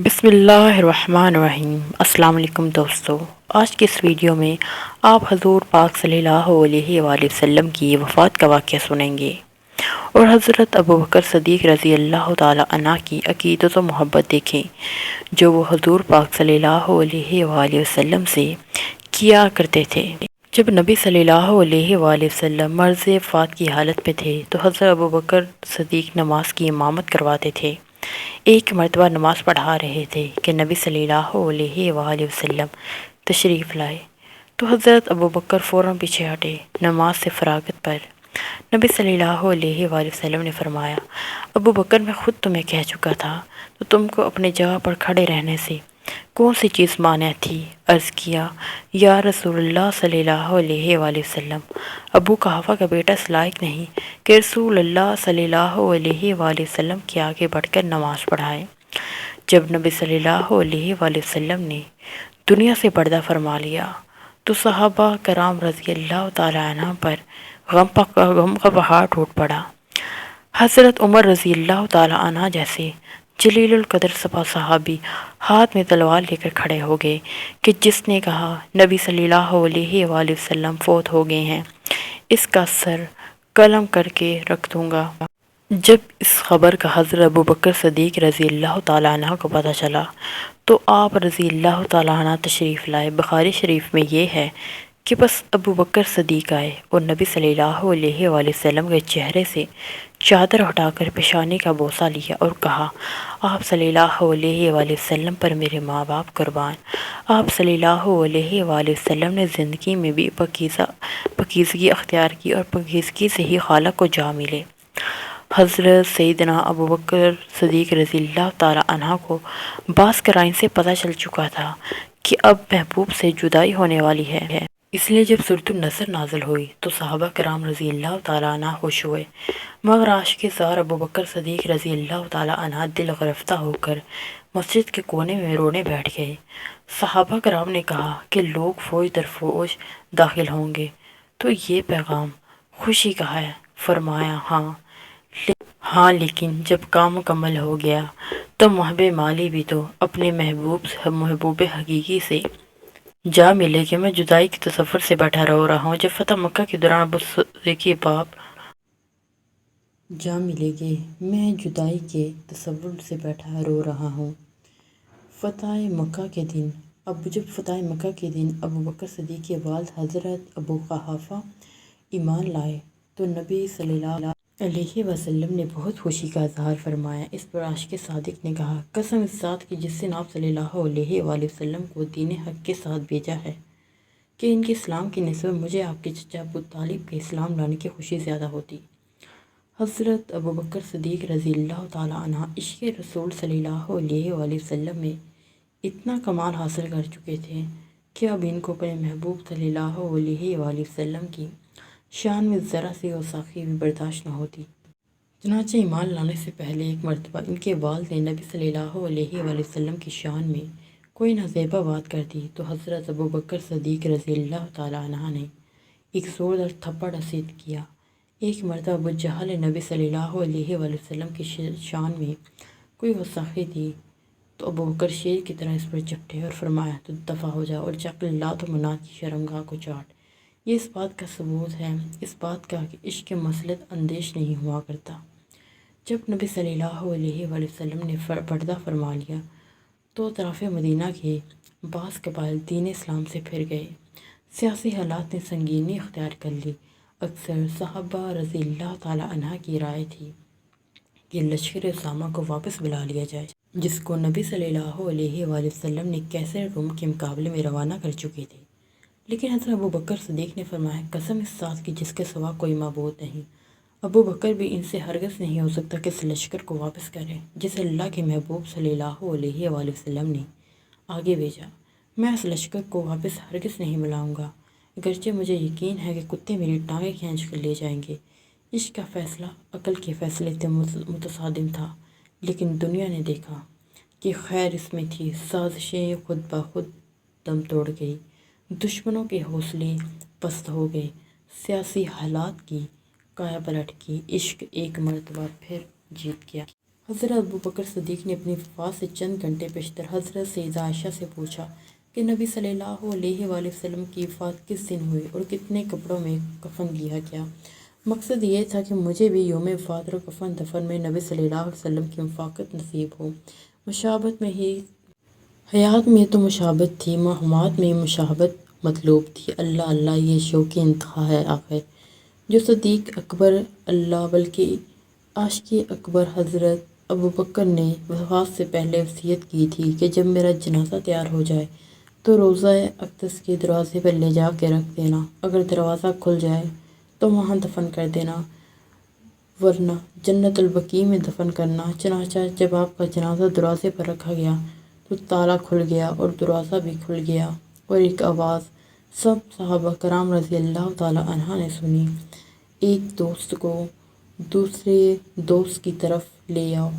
بسم اللہ الرحمن الرحیم۔ السلام علیکم دوستو، آج کے اس ویڈیو میں آپ حضور پاک صلی اللہ علیہ وآلہ وسلم کی وفات کا واقعہ سنیں گے اور حضرت ابوبکر صدیق رضی اللہ تعالی عنہ کی عقیدت و محبت دیکھیں جو وہ حضور پاک صلی اللہ علیہ وآلہ وسلم سے کیا کرتے تھے۔ جب نبی صلی اللہ علیہ وآلہ وسلم مرض وفات کی حالت میں تھے تو حضرت ابوبکر صدیق نماز کی امامت کرواتے تھے۔ ایک مرتبہ نماز پڑھا رہے تھے کہ نبی صلی اللہ علیہ وآلہ وسلم تشریف لائے تو حضرت ابوبکر فوراً پیچھے ہٹے۔ نماز سے فراغت پر نبی صلی اللہ علیہ وآلہ وسلم نے فرمایا، ابوبکر میں خود تمہیں کہہ چکا تھا تو تم کو اپنی جگہ پر کھڑے رہنے سے کون سی چیز مانع تھی؟ عرض کیا، یا رسول اللہ صلی اللہ علیہ وآلہ وسلم، ابو قحافہ کا بیٹا اس لائق نہیں کہ رسول اللہ صلی اللہ علیہ وآلہ وسلم کے آگے بڑھ کر نماز پڑھائے۔ جب نبی صلی اللہ علیہ وآلہ وسلم نے دنیا سے پردہ فرما لیا تو صحابہ کرام رضی اللہ تعالی عنہ پر غم کا پہاڑ ٹوٹ پڑا۔ حضرت عمر رضی اللہ تعالی عنہ جیسے جلیل القدر صحابی ہاتھ میں تلوار لے کر کھڑے ہو گئے کہ جس نے کہا نبی صلی اللہ علیہ وآلہ وسلم فوت ہو گئے ہیں، اس کا سر قلم کر کے رکھ دوں گا۔ جب اس خبر کا حضرت ابوبکر صدیق رضی اللہ تعالیٰ عنہ کو پتہ چلا تو آپ رضی اللہ تعالیٰ عنہ تشریف لائے۔ بخاری شریف میں یہ ہے کہ بس ابوبکر صدیق آئے اور نبی صلی اللہ علیہ وآلہ وسلم کے چہرے سے چادر ہٹا کر پیشانی کا بوسہ لیا اور کہا، آپ صلی اللہ علیہ وآلہ وسلم پر میرے ماں باپ قربان۔ آپ صلی اللہ علیہ وآلہ وسلم نے زندگی میں بھی پاکیزگی اختیار کی اور پاکیزگی سے ہی خالق کو جا ملے۔ حضرت سیدنا ابوبکر صدیق رضی اللہ تعالی عنہ کو بعض قرائن سے پتہ چل چکا تھا کہ اب محبوب سے جدائی ہونے والی ہے، اس لیے جب سورۃ النصر نازل ہوئی تو صحابہ کرام رضی اللہ تعالی عنہ خوش ہوئے، مگر عاشق زار ابوبکر صدیق رضی اللہ تعالی عنہ دل گرفتہ ہو کر مسجد کے کونے میں رونے بیٹھ گئے۔ صحابہ کرام نے کہا کہ لوگ فوج در فوج داخل ہوں گے تو یہ پیغام خوشی کا ہے۔ فرمایا، ہاں لیکن جب کام مکمل ہو گیا تو محب مالی بھی تو اپنے محبوب حقیقی سے جا ملے کہ میں جدائی کے تصور سے بیٹھا رو رہا ہوں۔ جب فتح مکہ کے دوران ابو صدیق کے باپ جا ملے گے، میں جدائی کے تصور سے بیٹھا رو رہا ہوں۔ جب فتح مکہ کے دن ابوبکر صدیق کے والد حضرت ابو قحافہ ایمان لائے تو نبی صلی اللہ علیہ وسلم نے بہت خوشی کا اظہار فرمایا۔ اس پر عاشق صادق نے کہا، قسم اس ذات کی جس نے آپ صلی اللہ علیہ وآلہ وسلم کو دین حق کے ساتھ بھیجا ہے کہ ان کے اسلام کی نسبت مجھے آپ کے چچا ابو طالب کے اسلام لانے کی خوشی زیادہ ہوتی۔ حضرت ابوبکر صدیق رضی اللہ تعالی عنہ عشق رسول صلی اللہ علیہ وآلہ وسلم میں اتنا کمال حاصل کر چکے تھے کہ اب ان کو اپنے محبوب صلی اللہ علیہ وآلہ وسلم کی شان میں ذرا سی گستاخی بھی برداشت نہ ہوتی۔ چنانچہ ایمان لانے سے پہلے ایک مرتبہ ان کے والد نے نبی صلی اللہ علیہ وآلہ وسلم کی شان میں کوئی نازیبہ بات کر دی تو حضرت ابوبکر صدیق رضی اللہ تعالیٰ عنہ نے ایک زوردار تھپڑ رسید کیا۔ ایک مرتبہ ابو جہل نے نبی صلی اللہ علیہ وآلہ وسلم کی شان میں کوئی گستاخی دی تو ابوبکر شیر کی طرح اس پر چپٹے اور فرمایا، تو دفع ہو جا اور جا کر لات و منات کی شرمگاہ کو چاٹ۔ یہ اس بات کا ثبوت ہے، اس بات کا کہ عشق مسلط اندیش نہیں ہوا کرتا۔ جب نبی صلی اللہ علیہ وآلہ وسلم نے پردہ فرما لیا تو اطراف مدینہ کے بعض قبائل دین اسلام سے پھر گئے۔ سیاسی حالات نے سنگینی اختیار کر لی۔ اکثر صحابہ رضی اللہ تعالی عنہ کی رائے تھی کہ لشکر اسامہ کو واپس بلا لیا جائے، جس کو نبی صلی اللہ علیہ وآلہ وسلم نے کیسر روم کے مقابلے میں روانہ کر چکے تھے، لیکن حضرت ابوبکر صدیق نے فرمایا، قسم اس ذات کی جس کے سوا کوئی معبود نہیں، ابوبکر بھی ان سے ہرگز نہیں ہو سکتا کہ اس لشکر کو واپس کرے جسے اللہ کے محبوب صلی اللہ علیہ وآلہ وسلم نے آگے بھیجا۔ میں اس لشکر کو واپس ہرگز نہیں بلاؤں گا، اگرچہ مجھے یقین ہے کہ کتے میری ٹانگیں کھینچ کر لے جائیں گے۔ عشق کا فیصلہ عقل کے فیصلے سے متصادم تھا، لیکن دنیا نے دیکھا کہ خیر اس میں تھی۔ سازشیں خود بخود دم توڑ گئی، دشمنوں کے حوصلے پست ہو گئے، سیاسی حالات کی کایا پلٹ کی، عشق ایک مرتبہ پھر جیت گیا۔ حضرت ابوبکر صدیق نے اپنی وفات سے چند گھنٹے پیشتر حضرت سیدہ عائشہ سے پوچھا کہ نبی صلی اللہ علیہ وآلہ وسلم کی وفات کس دن ہوئی اور کتنے کپڑوں میں کفن لیا گیا۔ مقصد یہ تھا کہ مجھے بھی یوم وفات اور کفن دفن میں نبی صلی اللہ علیہ وسلم کی موافقت نصیب ہو۔ مشابہت میں ہی حیات میں تو مشابہت تھی، مہمات میں مشابہت مطلوب تھی۔ اللہ اللہ، یہ شوق انتہا ہے آخر جو صدیق اکبر اللہ بلکہ عاشق اکبر حضرت ابوبکر نے وفات سے پہلے وصیت کی تھی کہ جب میرا جنازہ تیار ہو جائے تو روضہ اقدس کے دروازے پر لے جا کے رکھ دینا، اگر دروازہ کھل جائے تو وہاں دفن کر دینا، ورنہ جنت البقیع میں دفن کرنا۔ چنانچہ جب آپ کا جنازہ دروازے پر رکھا گیا تو تالا کھل گیا اور دروازہ بھی کھل گیا اور ایک آواز سب صحابہ کرام رضی اللہ تعالی عنہ نے سنی، ایک دوست کو دوسرے دوست کی طرف لے آؤ۔